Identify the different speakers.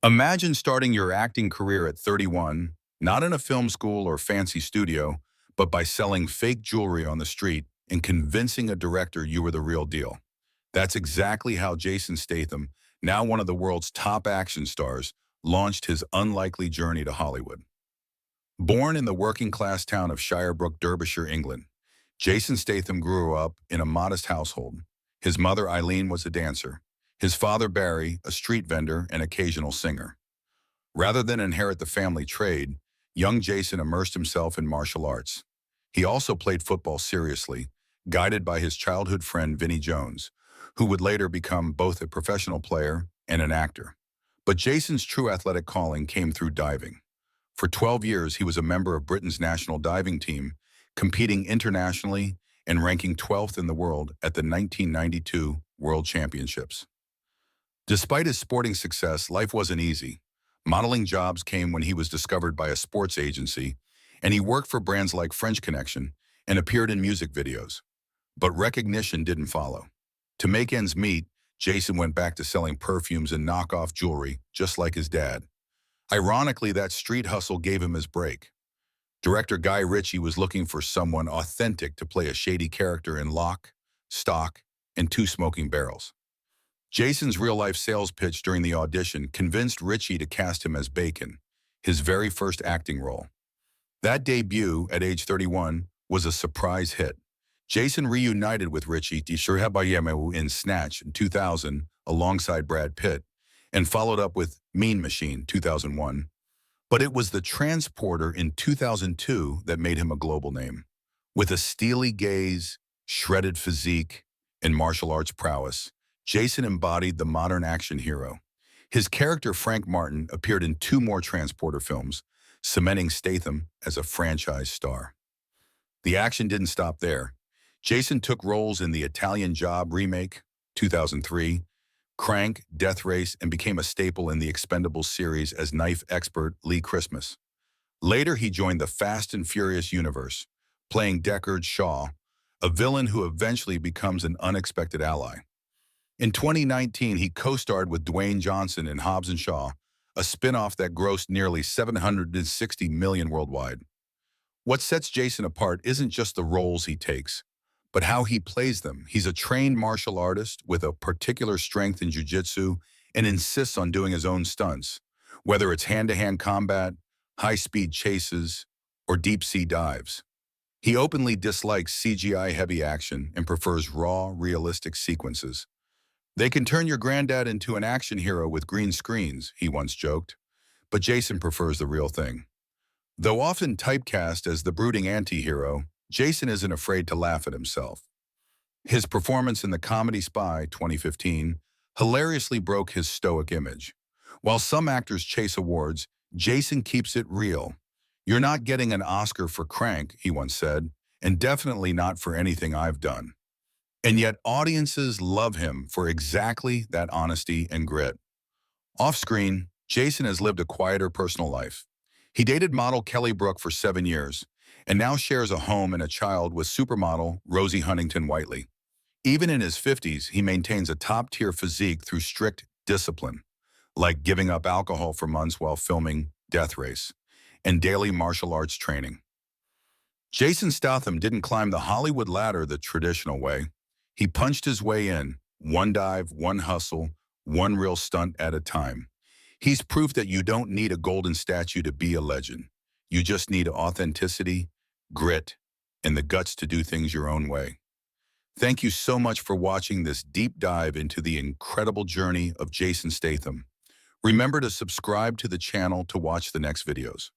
Speaker 1: Imagine starting your acting career at 31, not in a film school or fancy studio, but by selling fake jewelry on the street and convincing a director you were the real deal. That's exactly how Jason Statham, now one of the world's top action stars, launched his unlikely journey to Hollywood. Born in the working-class town of Shirebrook, Derbyshire, England, Jason Statham grew up in a modest household. His mother, Eileen, was a dancer. His father, Barry, a street vendor and occasional singer. Rather than inherit the family trade, young Jason immersed himself in martial arts. He also played football seriously, guided by his childhood friend Vinnie Jones, who would later become both a professional player and an actor. But Jason's true athletic calling came through diving. For 12 years, he was a member of Britain's national diving team, competing internationally and ranking 12th in the world at the 1992 World Championships. Despite his sporting success, life wasn't easy. Modeling jobs came when he was discovered by a sports agency, and he worked for brands like French Connection and appeared in music videos. But recognition didn't follow. To make ends meet, Jason went back to selling perfumes and knockoff jewelry, just like his dad. Ironically, that street hustle gave him his break. Director Guy Ritchie was looking for someone authentic to play a shady character in Lock, Stock, and Two Smoking Barrels. Jason's real-life sales pitch during the audition convinced Ritchie to cast him as Bacon, his very first acting role. That debut, at age 31, was a surprise hit. Jason reunited with Ritchie in Snatch in 2000 alongside Brad Pitt, and followed up with Mean Machine 2001. But it was The Transporter in 2002 that made him a global name. With a steely gaze, shredded physique, and martial arts prowess, Jason embodied the modern action hero. His character, Frank Martin, appeared in two more Transporter films, cementing Statham as a franchise star. The action didn't stop there. Jason took roles in the Italian Job remake, 2003, Crank, Death Race, and became a staple in the Expendables series as knife expert Lee Christmas. Later, he joined the Fast and Furious universe, playing Deckard Shaw, a villain who eventually becomes an unexpected ally. In 2019, he co-starred with Dwayne Johnson in Hobbs and Shaw, a spin-off that grossed nearly $760 million worldwide. What sets Jason apart isn't just the roles he takes, but how he plays them. He's a trained martial artist with a particular strength in jiu-jitsu and insists on doing his own stunts, whether it's hand-to-hand combat, high-speed chases, or deep-sea dives. He openly dislikes CGI-heavy action and prefers raw, realistic sequences. "They can turn your granddad into an action hero with green screens," he once joked, but Jason prefers the real thing. Though often typecast as the brooding anti-hero, Jason isn't afraid to laugh at himself. His performance in the comedy Spy 2015 hilariously broke his stoic image. While some actors chase awards, Jason keeps it real. "You're not getting an Oscar for Crank," he once said, "and definitely not for anything I've done." And yet audiences love him for exactly that honesty and grit. Off-screen, Jason has lived a quieter personal life. He dated model Kelly Brook for 7 years, and now shares a home and a child with supermodel Rosie Huntington-Whiteley. Even in his 50s, he maintains a top-tier physique through strict discipline, like giving up alcohol for months while filming Death Race, and daily martial arts training. Jason Statham didn't climb the Hollywood ladder the traditional way. He punched his way in, one dive, one hustle, one real stunt at a time. He's proof that you don't need a golden statue to be a legend. You just need authenticity, grit, and the guts to do things your own way. Thank you so much for watching this deep dive into the incredible journey of Jason Statham. Remember to subscribe to the channel to watch the next videos.